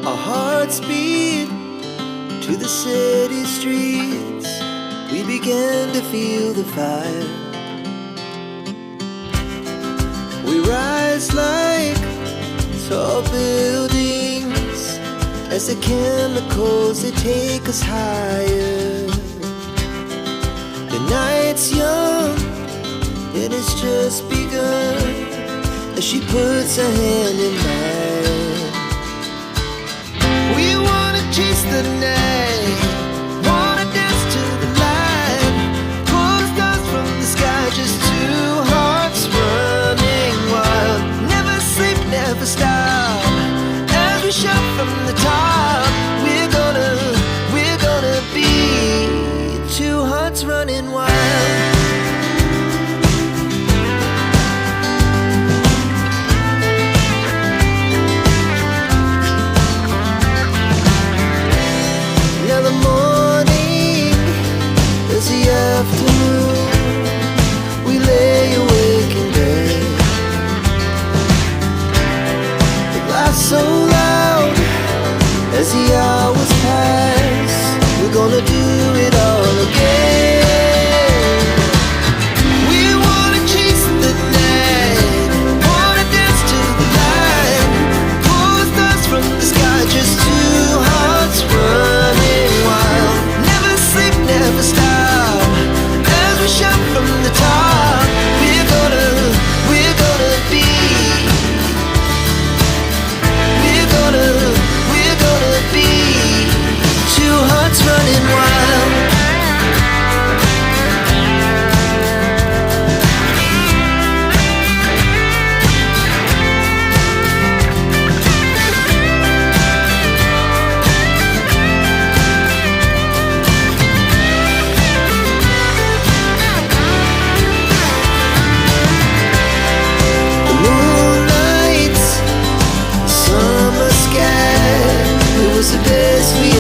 Our hearts beat to the city streets. We began to feel the fire. We rise like tall buildings as the chemicals, they take us higher. The night's young, it has just begun, as she puts her hand in mine. We wanna chase the night, wanna dance to the light, pull the stars from the sky, just two hearts running wild. Never sleep, never stop, as we shout from the top. We're gonna be two hearts running wild. Now the morning is the afternoon. We lay awake in bed. The laughs so loud as the